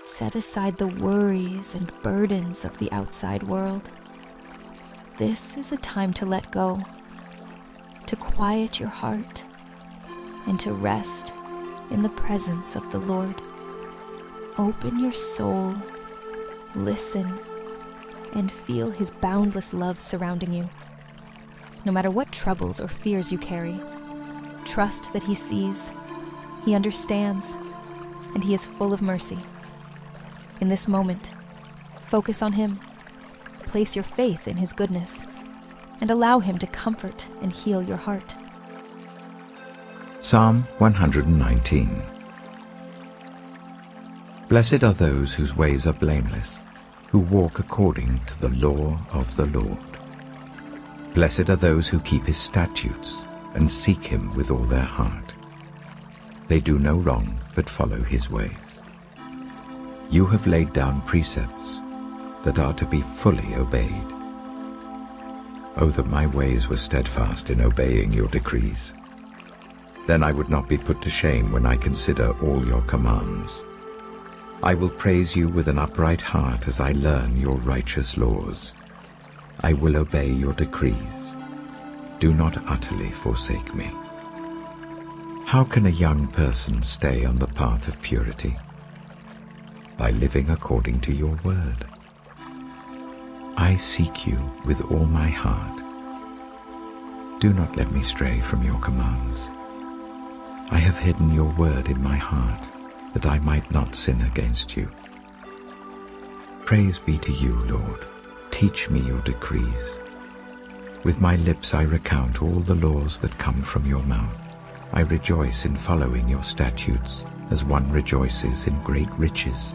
Set aside the worries and burdens of the outside world. This is a time to let go, to quiet your heart, and to rest in the presence of the Lord. Open your soul, listen, and feel His boundless love surrounding you. No matter what troubles or fears you carry, trust that He sees, He understands, and He is full of mercy. In this moment, focus on Him, place your faith in His goodness, and allow Him to comfort and heal your heart. Psalm 119. Blessed are those whose ways are blameless, who walk according to the law of the Lord. Blessed are those who keep His statutes and seek Him with all their heart. They do no wrong, but follow His ways. You have laid down precepts that are to be fully obeyed. Oh, that my ways were steadfast in obeying your decrees. Then I would not be put to shame when I consider all your commands. I will praise you with an upright heart as I learn your righteous laws. I will obey your decrees. Do not utterly forsake me. How can a young person stay on the path of purity? By living according to your word. I seek you with all my heart. Do not let me stray from your commands. I have hidden your word in my heart, that I might not sin against you. Praise be to you, Lord. Teach me your decrees. With my lips I recount all the laws that come from your mouth. I rejoice in following your statutes, as one rejoices in great riches.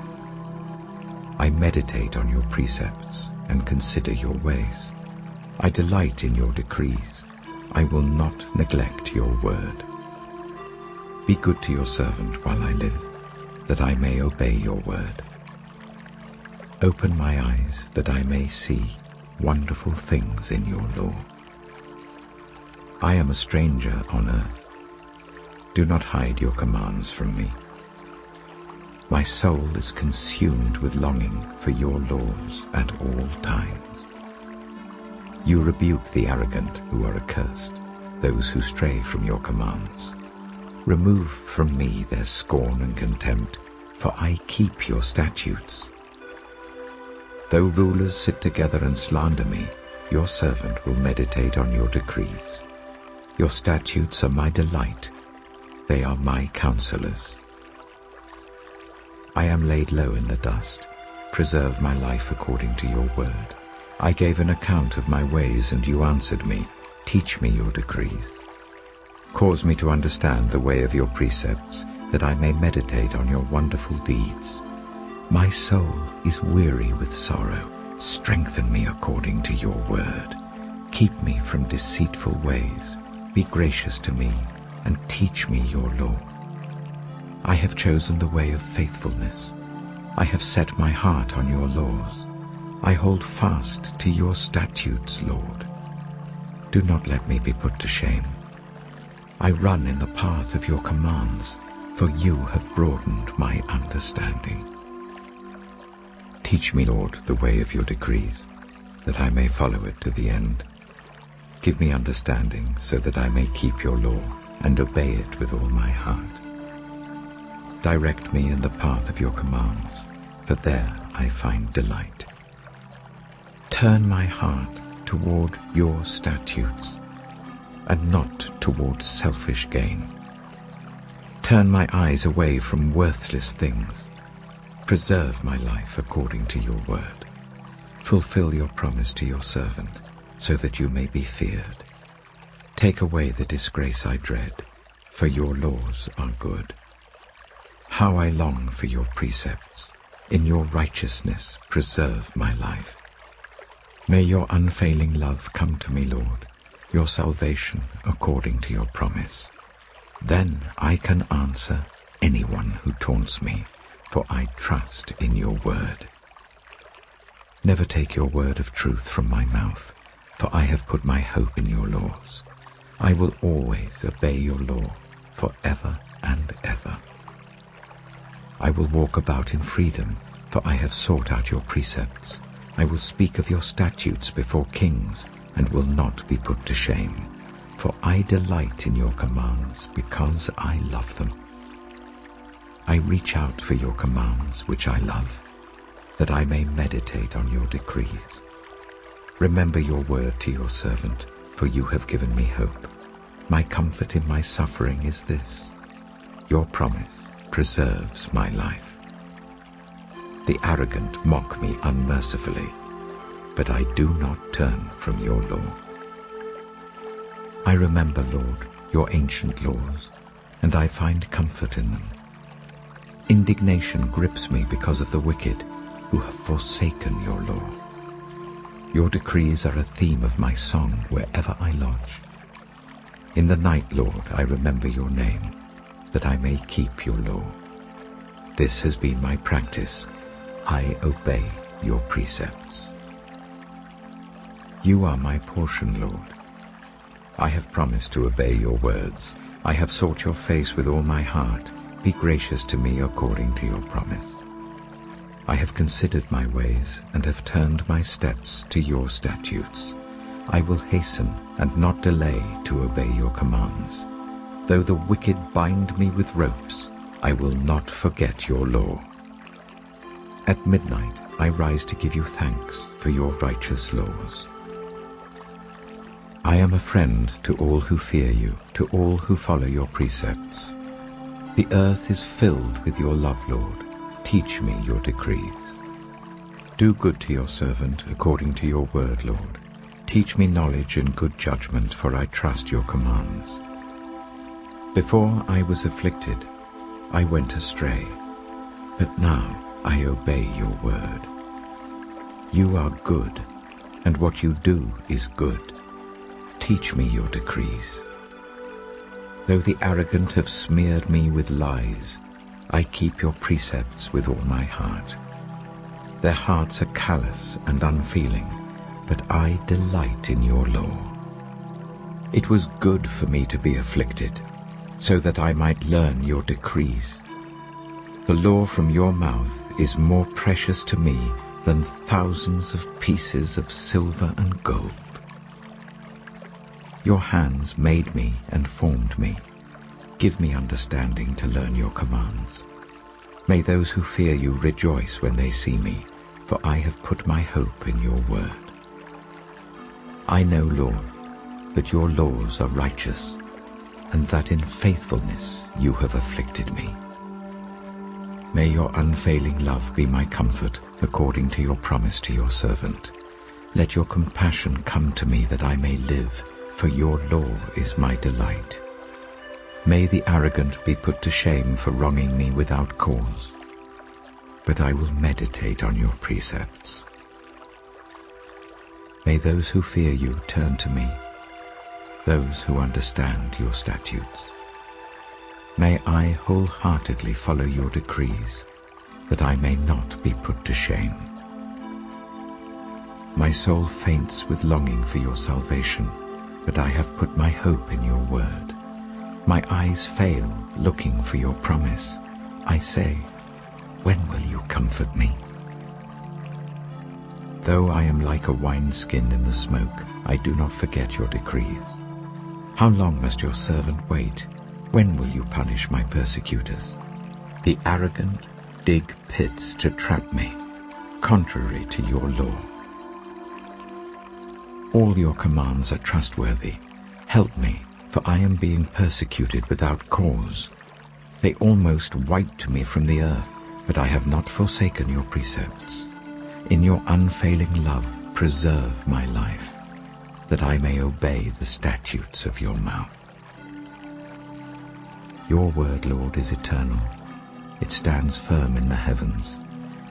I meditate on your precepts and consider your ways. I delight in your decrees. I will not neglect your word. Be good to your servant while I live, that I may obey your word. Open my eyes that I may see wonderful things in your law. I am a stranger on earth. Do not hide your commands from me. My soul is consumed with longing for your laws at all times. You rebuke the arrogant who are accursed, those who stray from your commands. Remove from me their scorn and contempt, for I keep your statutes. Though rulers sit together and slander me, your servant will meditate on your decrees. Your statutes are my delight. They are my counselors. I am laid low in the dust. Preserve my life according to your word. I gave an account of my ways, and you answered me. Teach me your decrees. Cause me to understand the way of your precepts, that I may meditate on your wonderful deeds. My soul is weary with sorrow. Strengthen me according to your word. Keep me from deceitful ways. Be gracious to me, and teach me your law. I have chosen the way of faithfulness. I have set my heart on your laws. I hold fast to your statutes, Lord. Do not let me be put to shame. I run in the path of your commands, for you have broadened my understanding. Teach me, Lord, the way of your decrees, that I may follow it to the end. Give me understanding, so that I may keep your law and obey it with all my heart. Direct me in the path of your commands, for there I find delight. Turn my heart toward your statutes, and not toward selfish gain. Turn my eyes away from worthless things. Preserve my life according to your word. Fulfill your promise to your servant, so that you may be feared. Take away the disgrace I dread, for your laws are good. How I long for your precepts. In your righteousness preserve my life. May your unfailing love come to me, Lord, your salvation according to your promise. Then I can answer anyone who taunts me, for I trust in your word. Never take your word of truth from my mouth, for I have put my hope in your laws. I will always obey your law forever and ever. I I will walk about in freedom, for I have sought out your precepts. I will speak of your statutes before kings, and will not be put to shame. For I delight in your commands, because I love them. I reach out for your commands, which I love, that I may meditate on your decrees. Remember your word to your servant, for you have given me hope. My comfort in my suffering is this: your promise preserves my life. The arrogant mock me unmercifully, but I do not turn from your law. I remember, Lord, your ancient laws, and I find comfort in them. Indignation grips me because of the wicked who have forsaken your law. Your decrees are a theme of my song wherever I lodge. In the night, Lord, I remember your name, that I may keep your law. This has been my practice. I obey your precepts. You are my portion, Lord. I have promised to obey your words. I have sought your face with all my heart. Be gracious to me according to your promise. I have considered my ways and have turned my steps to your statutes. I will hasten and not delay to obey your commands. Though the wicked bind me with ropes, I will not forget your law. At midnight I rise to give you thanks for your righteous laws. I am a friend to all who fear you, to all who follow your precepts. The earth is filled with your love, Lord. Teach me your decrees. Do good to your servant according to your word, Lord. Teach me knowledge and good judgment, for I trust your commands. Before I was afflicted, I went astray, but now I obey your word. You are good, and what you do is good. Teach me your decrees. Though the arrogant have smeared me with lies, I keep your precepts with all my heart. Their hearts are callous and unfeeling, but I delight in your law. It was good for me to be afflicted, so that I might learn your decrees. The law from your mouth is more precious to me than thousands of pieces of silver and gold. Your hands made me and formed me. Give me understanding to learn your commands. May those who fear you rejoice when they see me, for I have put my hope in your word. I know, Lord, that your laws are righteous, and that in faithfulness you have afflicted me. May your unfailing love be my comfort, according to your promise to your servant. Let your compassion come to me that I may live, for your law is my delight. May the arrogant be put to shame for wronging me without cause, but I will meditate on your precepts. May those who fear you turn to me, those who understand your statutes. May I wholeheartedly follow your decrees, that I may not be put to shame. My soul faints with longing for your salvation, but I have put my hope in your word. My eyes fail, looking for your promise. I say, when will you comfort me? Though I am like a wineskin in the smoke, I do not forget your decrees. How long must your servant wait? When will you punish my persecutors? The arrogant dig pits to trap me, contrary to your law. All your commands are trustworthy. Help me, for I am being persecuted without cause. They almost wiped me from the earth, but I have not forsaken your precepts. In your unfailing love, preserve my life, that I may obey the statutes of your mouth. Your word, Lord, is eternal. It stands firm in the heavens.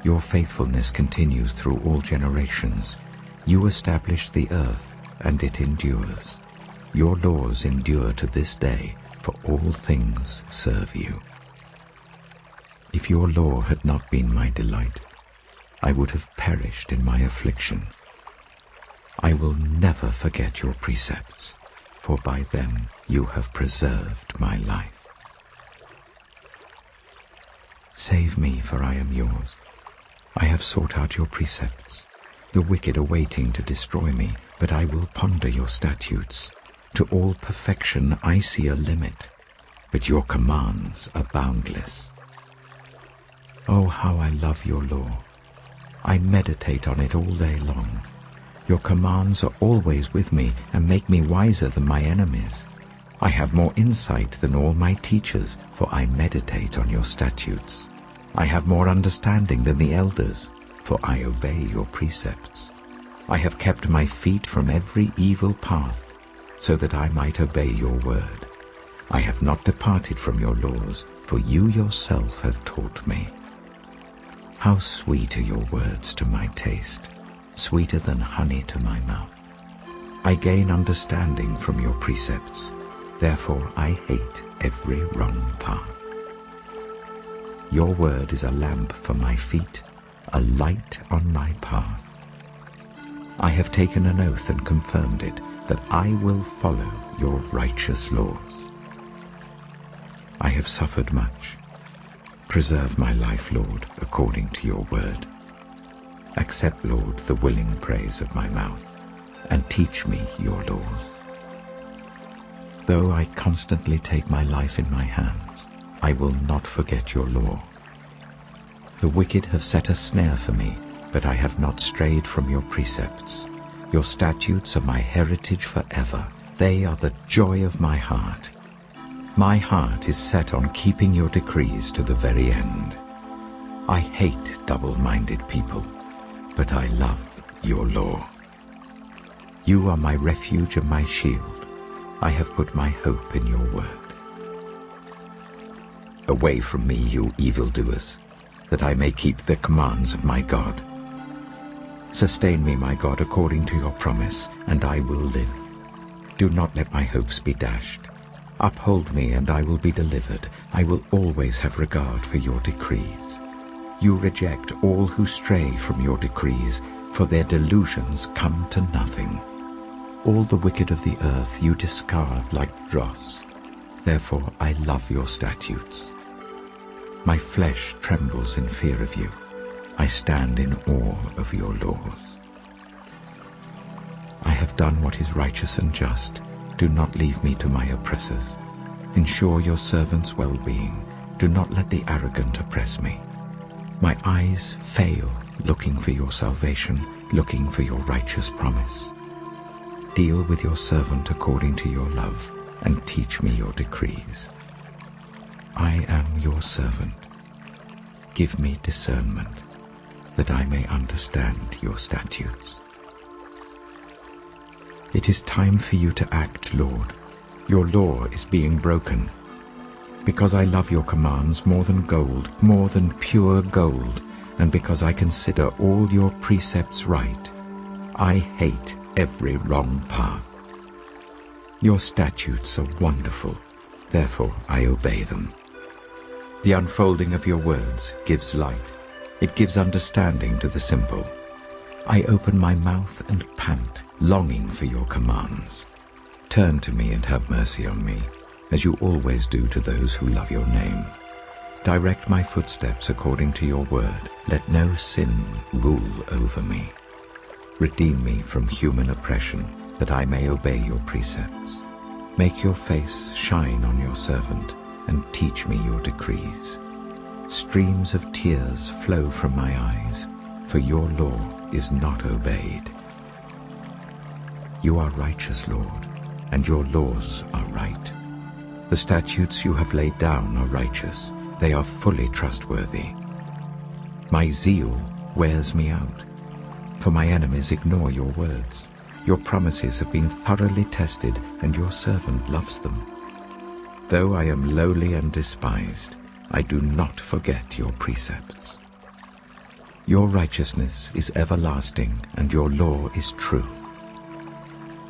Your faithfulness continues through all generations. You established the earth, and it endures. Your laws endure to this day, for all things serve you. If your law had not been my delight, I would have perished in my affliction. I will never forget your precepts, for by them you have preserved my life. Save me, for I am yours. I have sought out your precepts. The wicked are waiting to destroy me, but I will ponder your statutes. To all perfection I see a limit, but your commands are boundless. Oh, how I love your law. I meditate on it all day long. Your commands are always with me and make me wiser than my enemies. I have more insight than all my teachers, for I meditate on your statutes. I have more understanding than the elders, for I obey your precepts. I have kept my feet from every evil path, so that I might obey your word. I have not departed from your laws, for you yourself have taught me. How sweet are your words to my taste, sweeter than honey to my mouth. I gain understanding from your precepts, therefore I hate every wrong path. Your word is a lamp for my feet, a light on my path. I have taken an oath and confirmed it, that I will follow your righteous laws. I have suffered much. Preserve my life, Lord, according to your word. Accept, Lord, the willing praise of my mouth, and teach me your laws. Though I constantly take my life in my hands, I will not forget your law. The wicked have set a snare for me, but I have not strayed from your precepts. Your statutes are my heritage forever. They are the joy of my heart. My heart is set on keeping your decrees to the very end. I hate double-minded people, but I love your law. You are my refuge and my shield. I have put my hope in your word. Away from me, you evildoers, that I may keep the commands of my God. Sustain me, my God, according to your promise, and I will live. Do not let my hopes be dashed. Uphold me, and I will be delivered. I will always have regard for your decrees. You reject all who stray from your decrees, for their delusions come to nothing. All the wicked of the earth you discard like dross. Therefore I love your statutes. My flesh trembles in fear of you. I stand in awe of your laws. I have done what is righteous and just. Do not leave me to my oppressors. Ensure your servant's well-being. Do not let the arrogant oppress me. My eyes fail looking for your salvation, looking for your righteous promise. Deal with your servant according to your love, and teach me your decrees. I am your servant. Give me discernment, that I may understand your statutes. It is time for you to act, Lord. Your law is being broken. Because I love your commands more than gold, more than pure gold, and because I consider all your precepts right, I hate every wrong path. Your statutes are wonderful, therefore I obey them. The unfolding of your words gives light. It gives understanding to the simple. I open my mouth and pant, longing for your commands. Turn to me and have mercy on me, as you always do to those who love your name. Direct my footsteps according to your word. Let no sin rule over me. Redeem me from human oppression, that I may obey your precepts. Make your face shine on your servant, and teach me your decrees. Streams of tears flow from my eyes, for your law is not obeyed. You are righteous, Lord, and your laws are right. The statutes you have laid down are righteous. They are fully trustworthy. My zeal wears me out, for my enemies ignore your words. Your promises have been thoroughly tested, and your servant loves them. Though I am lowly and despised, I do not forget your precepts. Your righteousness is everlasting, and your law is true.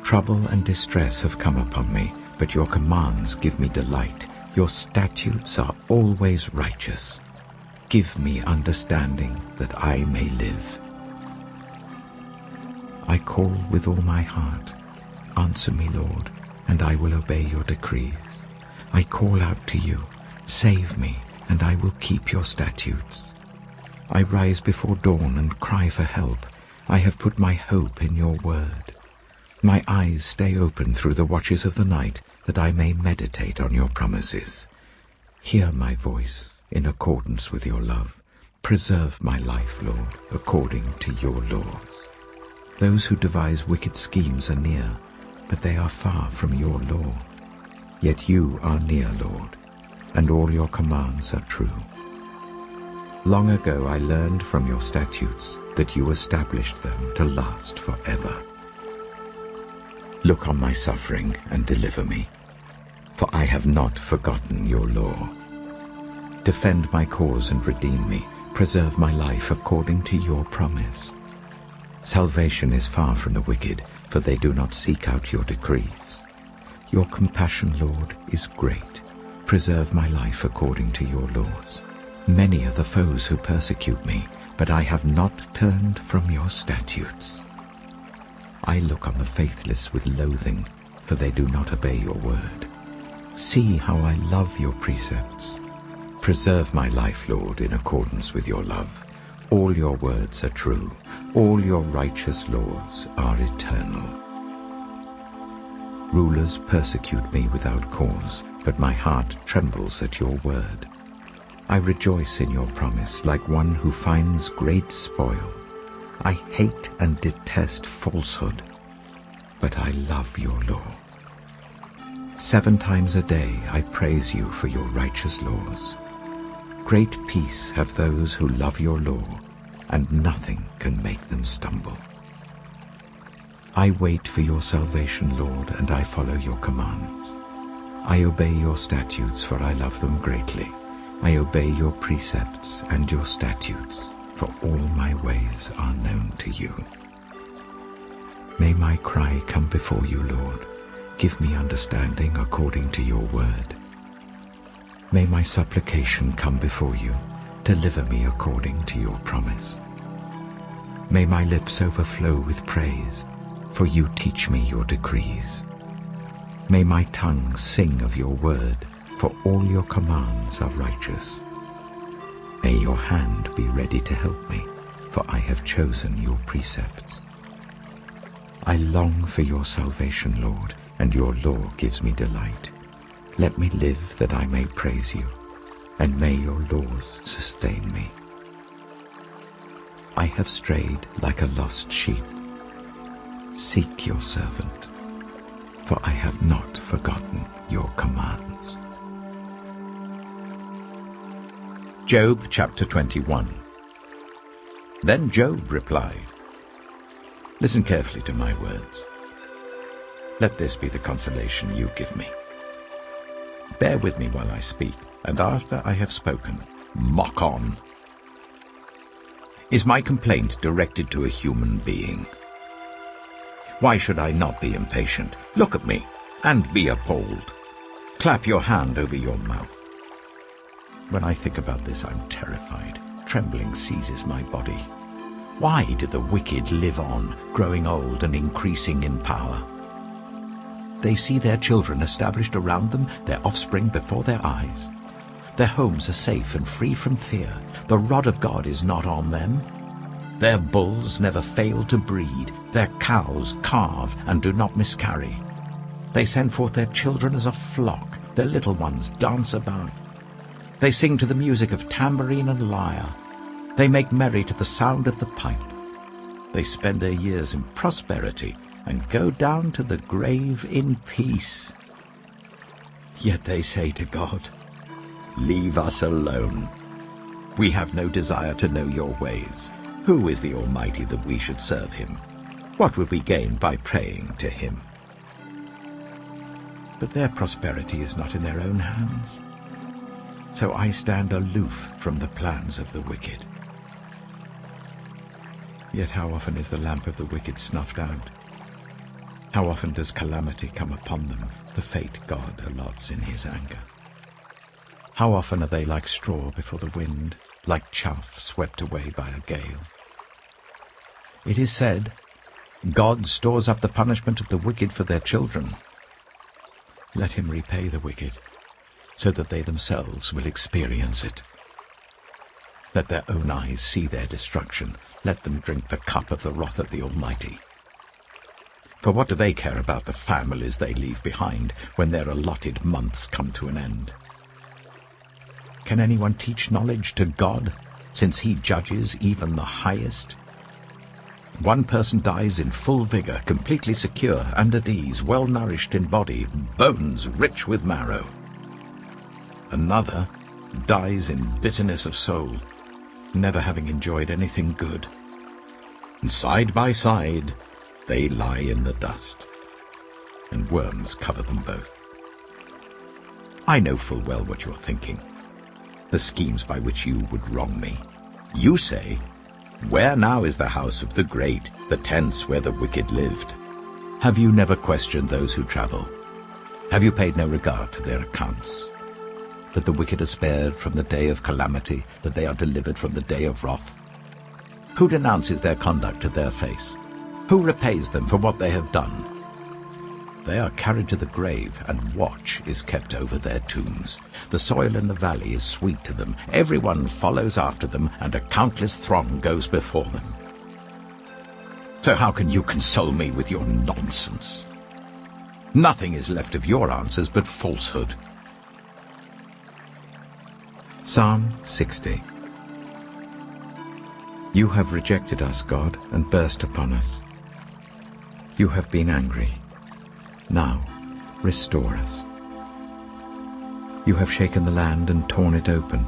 Trouble and distress have come upon me, but your commands give me delight. Your statutes are always righteous. Give me understanding, that I may live. I call with all my heart. Answer me, Lord, and I will obey your decrees. I call out to you. Save me, and I will keep your statutes. I rise before dawn and cry for help. I have put my hope in your word. My eyes stay open through the watches of the night, that I may meditate on your promises. Hear my voice in accordance with your love. Preserve my life, Lord, according to your laws. Those who devise wicked schemes are near, but they are far from your law. Yet you are near, Lord, and all your commands are true. Long ago I learned from your statutes that you established them to last forever. Look on my suffering and deliver me, for I have not forgotten your law. Defend my cause and redeem me. Preserve my life according to your promise. Salvation is far from the wicked, for they do not seek out your decrees. Your compassion, Lord, is great. Preserve my life according to your laws. Many are the foes who persecute me, but I have not turned from your statutes. I look on the faithless with loathing, for they do not obey your word. See how I love your precepts. Preserve my life, Lord, in accordance with your love. All your words are true. All your righteous laws are eternal. Rulers persecute me without cause, but my heart trembles at your word. I rejoice in your promise like one who finds great spoil. I hate and detest falsehood, but I love your law. 7 times a day I praise you for your righteous laws. Great peace have those who love your law, and nothing can make them stumble. I wait for your salvation, Lord, and I follow your commands. I obey your statutes, for I love them greatly. I obey your precepts and your statutes, for all my ways are known to you. May my cry come before you, Lord. Give me understanding according to your word. May my supplication come before you. Deliver me according to your promise. May my lips overflow with praise, for you teach me your decrees. May my tongue sing of your word, for all your commands are righteous. May your hand be ready to help me, for I have chosen your precepts. I long for your salvation, Lord, and your law gives me delight. Let me live that I may praise you, and may your laws sustain me. I have strayed like a lost sheep. Seek your servant, for I have not forgotten your commands. Job chapter 21. Then Job replied, "Listen carefully to my words. Let this be the consolation you give me. Bear with me while I speak, and after I have spoken, mock on. Is my complaint directed to a human being? Why should I not be impatient? Look at me, and be appalled. Clap your hand over your mouth. When I think about this, I'm terrified. Trembling seizes my body. Why do the wicked live on, growing old and increasing in power? They see their children established around them, their offspring before their eyes. Their homes are safe and free from fear. The rod of God is not on them. Their bulls never fail to breed. Their cows calve and do not miscarry. They send forth their children as a flock. Their little ones dance about. They sing to the music of tambourine and lyre. They make merry to the sound of the pipe. They spend their years in prosperity and go down to the grave in peace. Yet they say to God, 'Leave us alone. We have no desire to know your ways. Who is the Almighty that we should serve him? What would we gain by praying to him?' But their prosperity is not in their own hands. So I stand aloof from the plans of the wicked. Yet how often is the lamp of the wicked snuffed out? How often does calamity come upon them, the fate God allots in his anger? How often are they like straw before the wind, like chaff swept away by a gale? It is said, 'God stores up the punishment of the wicked for their children.' Let him repay the wicked, so that they themselves will experience it. Let their own eyes see their destruction. Let them drink the cup of the wrath of the Almighty. For what do they care about the families they leave behind when their allotted months come to an end? Can anyone teach knowledge to God, since he judges even the highest? One person dies in full vigor, completely secure and at ease, well-nourished in body, bones rich with marrow. Another dies in bitterness of soul, never having enjoyed anything good. And side by side, they lie in the dust, and worms cover them both. I know full well what you're thinking, the schemes by which you would wrong me. You say, "Where now is the house of the great, the tents where the wicked lived?" Have you never questioned those who travel? Have you paid no regard to their accounts? That the wicked are spared from the day of calamity, that they are delivered from the day of wrath? Who denounces their conduct to their face? Who repays them for what they have done? They are carried to the grave, and watch is kept over their tombs. The soil in the valley is sweet to them. Everyone follows after them, and a countless throng goes before them. So how can you console me with your nonsense? Nothing is left of your answers but falsehood. Psalm 60. You have rejected us, God, and burst upon us. You have been angry. Now, restore us. You have shaken the land and torn it open.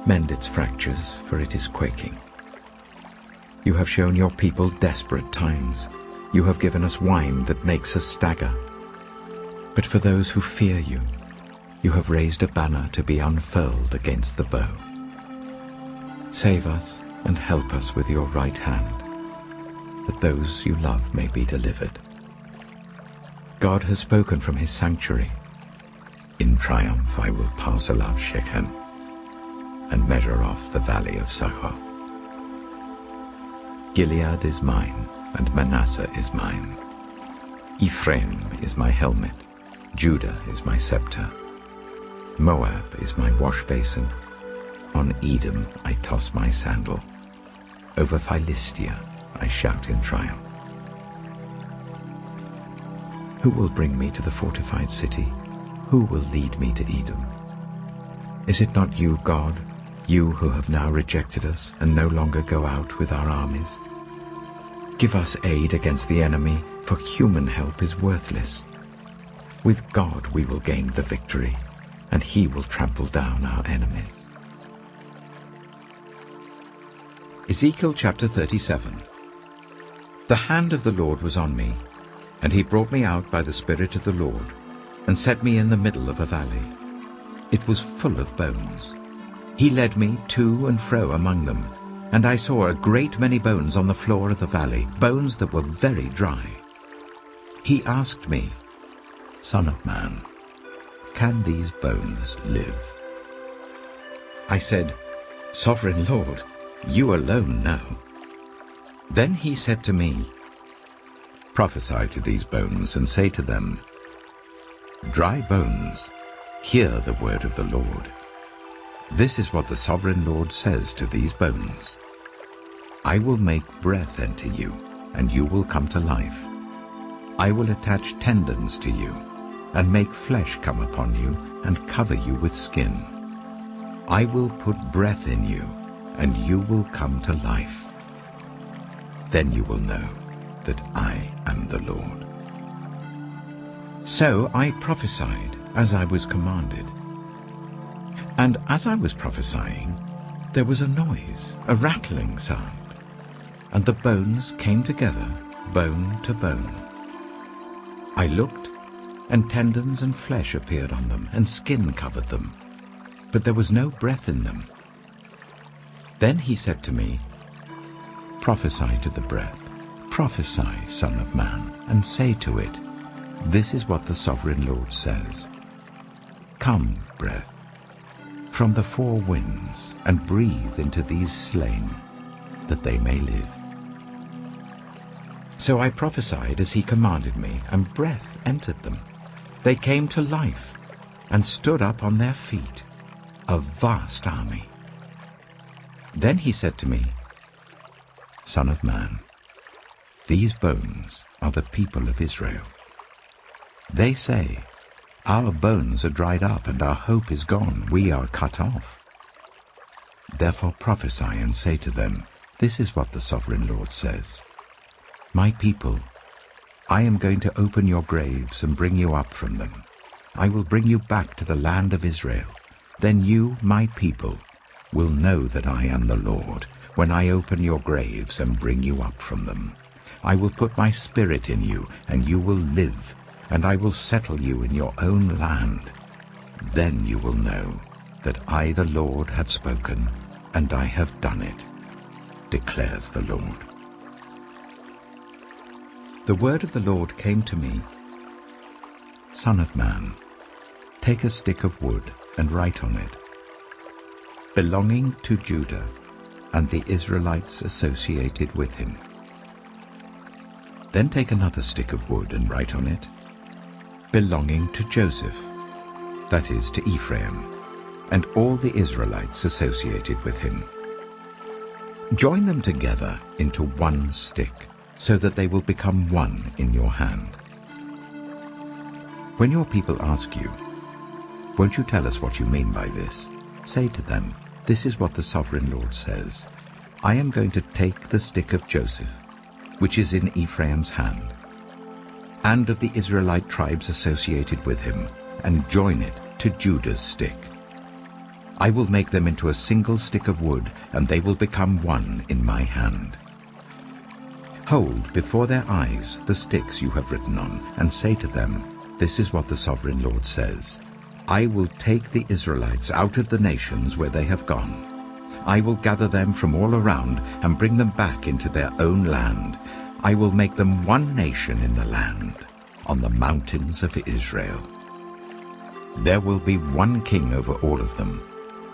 Mend its fractures, for it is quaking. You have shown your people desperate times. You have given us wine that makes us stagger. But for those who fear you, you have raised a banner to be unfurled against the bow. Save us and help us with your right hand, that those you love may be delivered. God has spoken from his sanctuary. In triumph I will pass above Shechem and measure off the valley of Succoth. Gilead is mine, and Manasseh is mine. Ephraim is my helmet, Judah is my scepter. Moab is my wash basin. On Edom I toss my sandal. Over Philistia I shout in triumph. Who will bring me to the fortified city? Who will lead me to Edom? Is it not you, God, you who have now rejected us and no longer go out with our armies? Give us aid against the enemy, for human help is worthless. With God we will gain the victory, and he will trample down our enemies. Ezekiel chapter 37. The hand of the Lord was on me, and he brought me out by the Spirit of the Lord, and set me in the middle of a valley. It was full of bones. He led me to and fro among them, and I saw a great many bones on the floor of the valley, bones that were very dry. He asked me, "Son of man, can these bones live?" I said, "Sovereign Lord, you alone know." Then he said to me, "Prophesy to these bones and say to them, Dry bones, hear the word of the Lord. This is what the Sovereign Lord says to these bones. I will make breath enter you, and you will come to life. I will attach tendons to you, and make flesh come upon you, and cover you with skin. I will put breath in you, and you will come to life. Then you will know that I am the Lord." So I prophesied as I was commanded. And as I was prophesying, there was a noise, a rattling sound, and the bones came together, bone to bone. I looked, and tendons and flesh appeared on them, and skin covered them, but there was no breath in them. Then he said to me, "Prophesy to the breath. Prophesy, Son of Man, and say to it, This is what the Sovereign Lord says. Come, breath, from the four winds, and breathe into these slain, that they may live." So I prophesied as he commanded me, and breath entered them. They came to life, and stood up on their feet, a vast army. Then he said to me, Son of man, these bones are the people of Israel. They say, Our bones are dried up, and our hope is gone. We are cut off. Therefore prophesy and say to them, This is what the Sovereign Lord says. My people, I am going to open your graves and bring you up from them. I will bring you back to the land of Israel. Then you, my people, will know that I am the Lord, when I open your graves and bring you up from them. I will put my spirit in you, and you will live, and I will settle you in your own land. Then you will know that I, the Lord, have spoken, and I have done it, declares the Lord. The word of the Lord came to me, Son of man, take a stick of wood and write on it, belonging to Judah and the Israelites associated with him. Then take another stick of wood and write on it, belonging to Joseph, that is, to Ephraim, and all the Israelites associated with him. Join them together into one stick, so that they will become one in your hand. When your people ask you, Won't you tell us what you mean by this? Say to them, This is what the Sovereign Lord says. I am going to take the stick of Joseph, which is in Ephraim's hand, and of the Israelite tribes associated with him, and join it to Judah's stick. I will make them into a single stick of wood, and they will become one in my hand. Hold before their eyes the sticks you have written on, and say to them, This is what the Sovereign Lord says. I will take the Israelites out of the nations where they have gone. I will gather them from all around and bring them back into their own land. I will make them one nation in the land, on the mountains of Israel. There will be one king over all of them,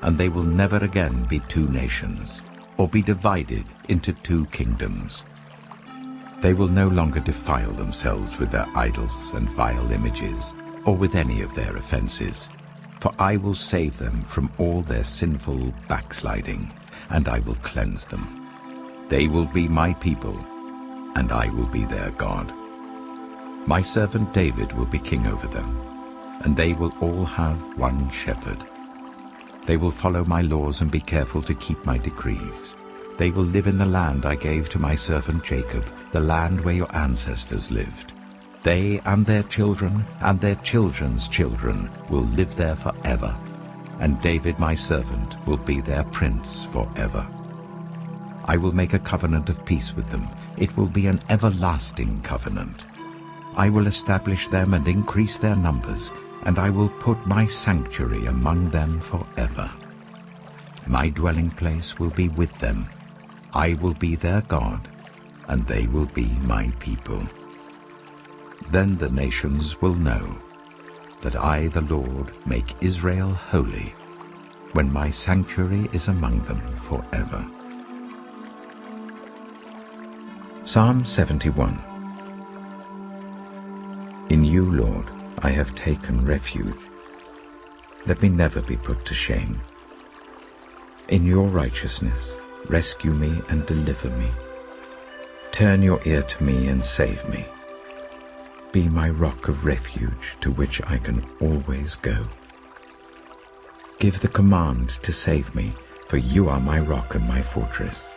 and they will never again be two nations, or be divided into two kingdoms. They will no longer defile themselves with their idols and vile images, or with any of their offenses, for I will save them from all their sinful backsliding, and I will cleanse them. They will be my people, and I will be their God. My servant David will be king over them, and they will all have one shepherd. They will follow my laws and be careful to keep my decrees. They will live in the land I gave to my servant Jacob, the land where your ancestors lived. They and their children and their children's children will live there forever, and David my servant will be their prince forever. I will make a covenant of peace with them. It will be an everlasting covenant. I will establish them and increase their numbers, and I will put my sanctuary among them forever. My dwelling place will be with them. I will be their God, and they will be my people. Then the nations will know that I, the Lord, make Israel holy, when my sanctuary is among them forever. Psalm 71. In you, Lord, I have taken refuge. Let me never be put to shame. In your righteousness, rescue me and deliver me. Turn your ear to me and save me. Be my rock of refuge to which I can always go. Give the command to save me, for you are my rock and my fortress.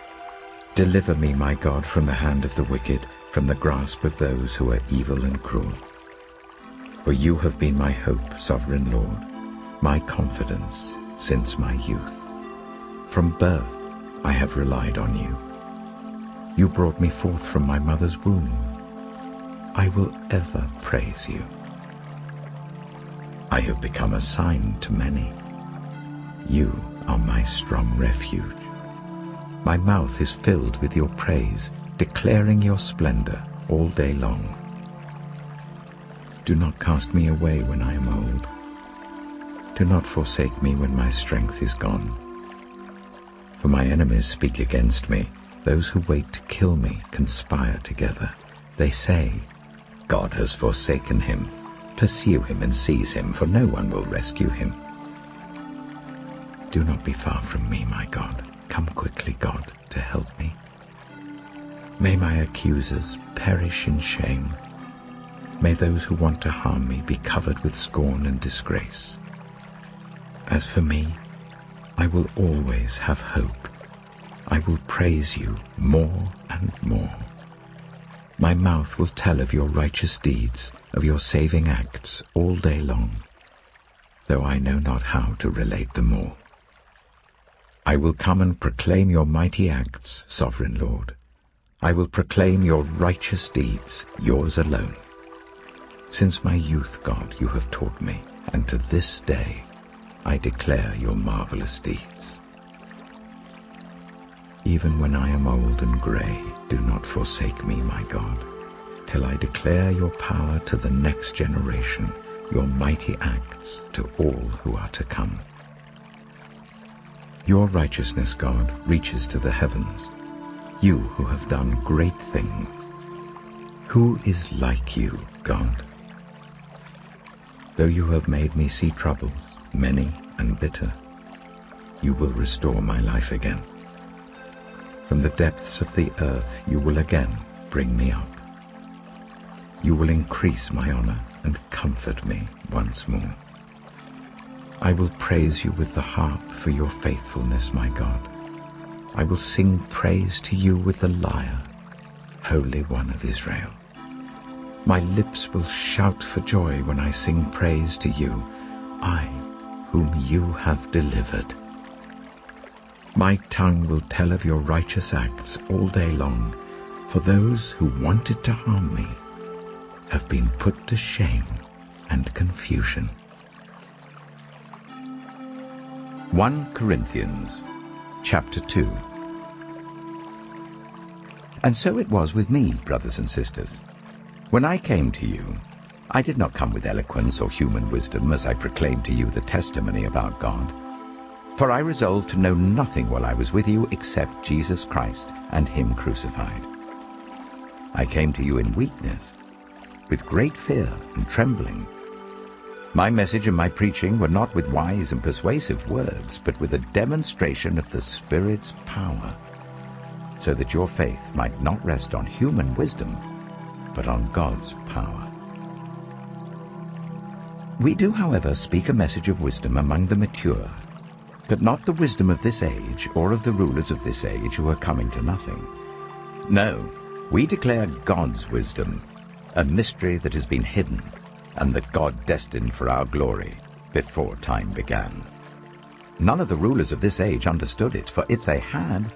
Deliver me, my God, from the hand of the wicked, from the grasp of those who are evil and cruel. For you have been my hope, sovereign Lord, my confidence since my youth. From birth I have relied on you. You brought me forth from my mother's womb. I will ever praise you. I have become a sign to many. You are my strong refuge. My mouth is filled with your praise, declaring your splendor all day long. Do not cast me away when I am old. Do not forsake me when my strength is gone. For my enemies speak against me. Those who wait to kill me conspire together. They say, God has forsaken him. pursue him and seize him, for no one will rescue him. Do not be far from me, my God. Come quickly, God, to help me. May my accusers perish in shame. May those who want to harm me be covered with scorn and disgrace. As for me, I will always have hope. I will praise you more and more. My mouth will tell of your righteous deeds, of your saving acts all day long, though I know not how to relate them all. I will come and proclaim your mighty acts, sovereign Lord. I will proclaim your righteous deeds, yours alone. Since my youth, God, you have taught me, and to this day I declare your marvelous deeds. Even when I am old and grey, do not forsake me, my God, till I declare your power to the next generation, your mighty acts to all who are to come. Your righteousness, God, reaches to the heavens, you who have done great things. Who is like you, God? Though you have made me see troubles, many and bitter, you will restore my life again. From the depths of the earth you will again bring me up. You will increase my honor and comfort me once more. I will praise you with the harp for your faithfulness, my God. I will sing praise to you with the lyre, Holy One of Israel. My lips will shout for joy when I sing praise to you, I, whom you have delivered. My tongue will tell of your righteous acts all day long, for those who wanted to harm me have been put to shame and confusion. 1 Corinthians chapter 2. And so it was with me, brothers and sisters. When I came to you, I did not come with eloquence or human wisdom as I proclaimed to you the testimony about God. For I resolved to know nothing while I was with you except Jesus Christ and him crucified. I came to you in weakness, with great fear and trembling. My message and my preaching were not with wise and persuasive words, but with a demonstration of the Spirit's power, so that your faith might not rest on human wisdom, but on God's power. We do, however, speak a message of wisdom among the mature, but not the wisdom of this age or of the rulers of this age who are coming to nothing. No, we declare God's wisdom, a mystery that has been hidden, and that God destined for our glory before time began. None of the rulers of this age understood it, for if they had,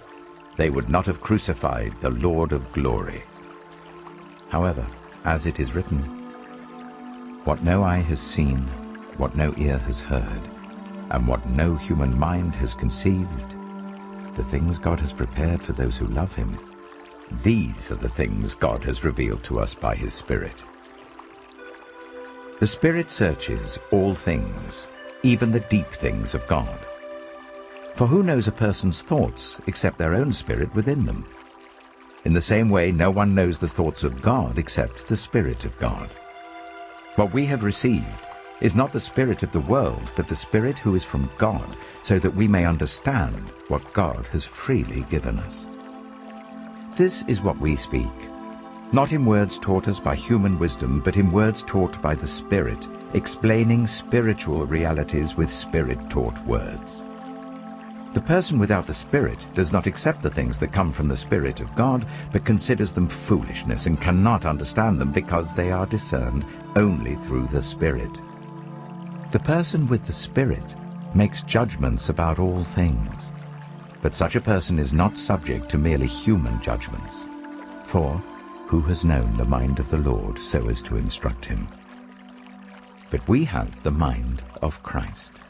they would not have crucified the Lord of glory. However, as it is written, what no eye has seen, what no ear has heard, and what no human mind has conceived, the things God has prepared for those who love him, these are the things God has revealed to us by his Spirit. The Spirit searches all things, even the deep things of God. For who knows a person's thoughts except their own spirit within them? In the same way, no one knows the thoughts of God except the Spirit of God. What we have received is not the spirit of the world, but the Spirit who is from God, so that we may understand what God has freely given us. This is what we speak, not in words taught us by human wisdom, but in words taught by the Spirit, explaining spiritual realities with Spirit-taught words. The person without the Spirit does not accept the things that come from the Spirit of God, but considers them foolishness and cannot understand them because they are discerned only through the Spirit. The person with the Spirit makes judgments about all things, but such a person is not subject to merely human judgments. For who has known the mind of the Lord so as to instruct him? But we have the mind of Christ.